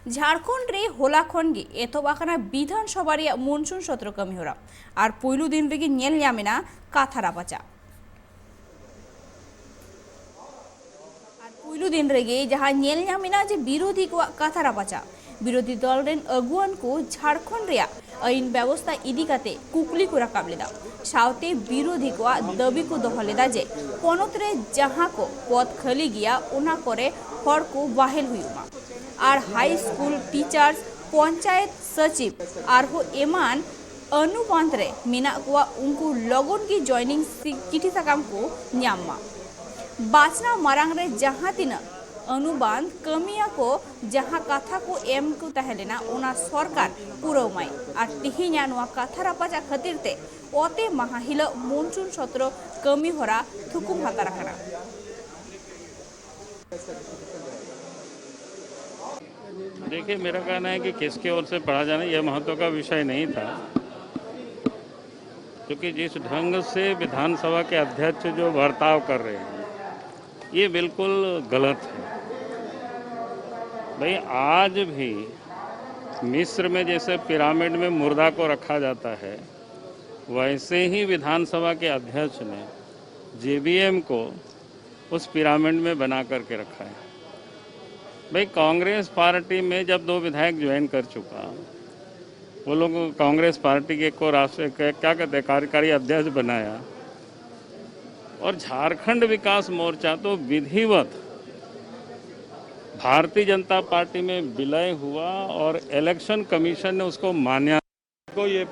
झारखंड रे होला खन गे एथोबाखाना विधानसभा रे मॉनसून सत्र कमी होरा और पुइलु दिन रे नेल यामिना काथा रापाचा पुइलु दिन रे जहां नेल यामिना जे विरोधी को काथा रापाचा विरोधी दल रेन अगुआन को झारखंड रे आईन व्यवस्था इदी काते कुकली को राकाब लेदा साउते विरोधी को दाबी को दोह लेदा जे पनत रे जहां को पद खाली गया उना करे हर को बाहेल हुयुमा और हाई स्कूल टीचर्स पंचायत सचिव और हो एमान अनुबंध रे मिना को उनको लगन की जॉइनिंग चिठी साकाम को न्यामा बाचना मारांग रे जहां तिना अनुबंध कमिया को जहां कथा को एम को तहलेना उना सरकार पुरौमाई और तिहिन्या नोआ कथा रापाचा खातिर ते ओते महाहिल मॉनसून सत्र कमी होरा थुकुम हाता रखना। देखिए, मेरा कहना है कि किसके ओर से पढ़ा जाना यह महत्व का विषय नहीं था, क्योंकि जिस ढंग से विधानसभा के अध्यक्ष जो बर्ताव कर रहे हैं ये बिल्कुल गलत है। भाई, आज भी मिस्र में जैसे पिरामिड में मुर्दा को रखा जाता है वैसे ही विधानसभा के अध्यक्ष ने जेबीएम को उस पिरामिड में बना करके रखा है। भाई, कांग्रेस पार्टी में जब 2 विधायक ज्वाइन कर चुका, वो लोग कांग्रेस पार्टी के को राष्ट्रीय क्या कहते हैं कार्यकारी अध्यक्ष बनाया और झारखंड विकास मोर्चा तो विधिवत भारतीय जनता पार्टी में विलय हुआ और इलेक्शन कमीशन ने उसको मान्यता। को ये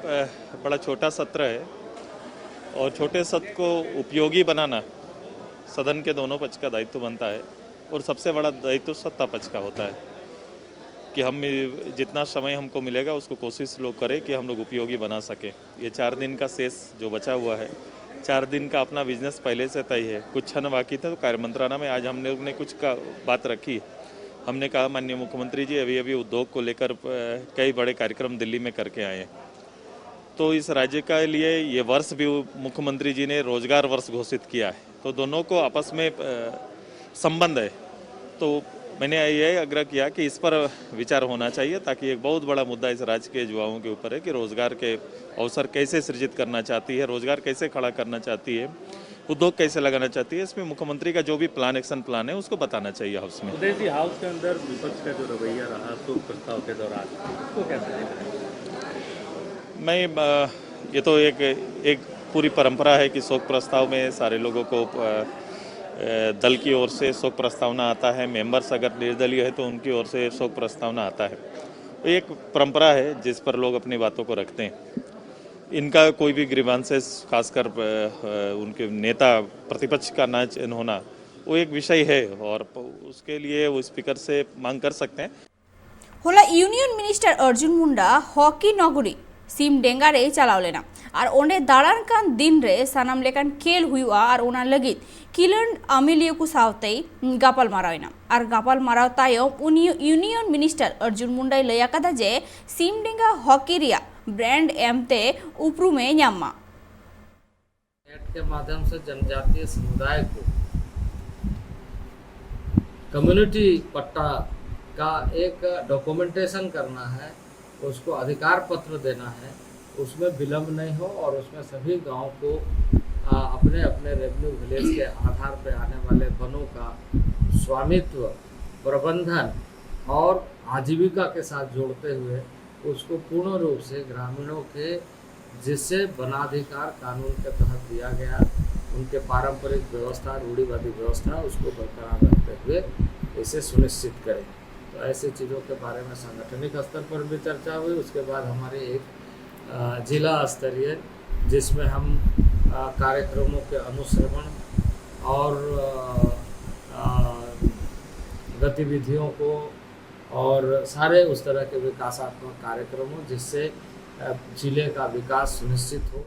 बड़ा छोटा सत्र है और छोटे सत्र को उपयोगी बनाना सदन के दोनों पक्ष का दायित्व बनता है और सबसे बड़ा दायित्व सत्ता पक्ष का होता है कि हम जितना समय हमको मिलेगा उसको कोशिश लोग करें कि हम लोग उपयोगी बना सकें। ये 4 दिन का शेष जो बचा हुआ है, 4 दिन का अपना बिजनेस पहले से तय है, कुछ क्षण बाकी था। तो कार्य मंत्रालय में आज हमने ने कुछ का बात रखी। हमने कहा माननीय मुख्यमंत्री जी अभी उद्योग को लेकर कई बड़े कार्यक्रम दिल्ली में करके आए हैं, तो इस राज्य के लिए ये वर्ष भी मुख्यमंत्री जी ने रोजगार वर्ष घोषित किया है, तो दोनों को आपस में संबंध है। तो मैंने ये आग्रह किया कि इस पर विचार होना चाहिए ताकि एक बहुत बड़ा मुद्दा इस राज्य के युवाओं के ऊपर है कि रोजगार के अवसर कैसे सृजित करना चाहती है, रोजगार कैसे खड़ा करना चाहती है, उद्योग कैसे लगाना चाहती है। इसमें मुख्यमंत्री का जो भी प्लान एक्शन प्लान है उसको बताना चाहिए हाउस में। उदय जी, हाउस के अंदर विपक्ष का जो रवैया रहा शोक प्रस्ताव के दौरान, उसको कैसे देख रहे हैं? ये तो एक पूरी परंपरा है कि शोक प्रस्ताव में सारे लोगों को दल की ओर से शोक प्रस्तावना आता है, मेंबर्स अगर निर्दलीय है तो उनकी ओर से शोक प्रस्तावना आता है। तो एक परंपरा है जिस पर लोग अपनी बातों को रखते हैं। इनका कोई भी ग्रीवांसेस, खासकर उनके नेता प्रतिपक्ष का ना चयन होना, वो एक विषय है और उसके लिए वो स्पीकर से मांग कर सकते हैं। होला union minister Arjun Munda hockey नगरी सिम डेंगा रे चलाव लेना और ओंडे दाड़ान कान दिन रे सनम लेकान खेल हुआ और ओना लगित किलन अमिलियो को सावते गापल मारावना और गापल माराव तायम उनी यूनियन मिनिस्टर अर्जुन मुंडा लया कदा जे सिम डेंगा हॉकी रिया ब्रांड एमते उपरूमे न्यामा नेट के माध्यम से जनजातीय समुदाय को कम्युनिटी पट्टा का एक डॉक्यूमेंटेशन करना है, उसको अधिकार पत्र देना है, उसमें विलम्ब नहीं हो और उसमें सभी गांव को अपने अपने रेवेन्यू विलेज के आधार पर आने वाले वनों का स्वामित्व, प्रबंधन और आजीविका के साथ जोड़ते हुए उसको पूर्ण रूप से ग्रामीणों के जिससे वनाधिकार कानून के तहत दिया गया उनके पारंपरिक व्यवस्था, रूढ़िवादी व्यवस्था, उसको बरकरार रखते हुए इसे सुनिश्चित करें। तो ऐसी चीज़ों के बारे में सांगठनिक स्तर पर भी चर्चा हुई। उसके बाद हमारे एक जिला स्तरीय जिसमें हम कार्यक्रमों के अनुश्रवण और गतिविधियों को और सारे उस तरह के विकासात्मक कार्यक्रमों जिससे जिले का विकास सुनिश्चित हो।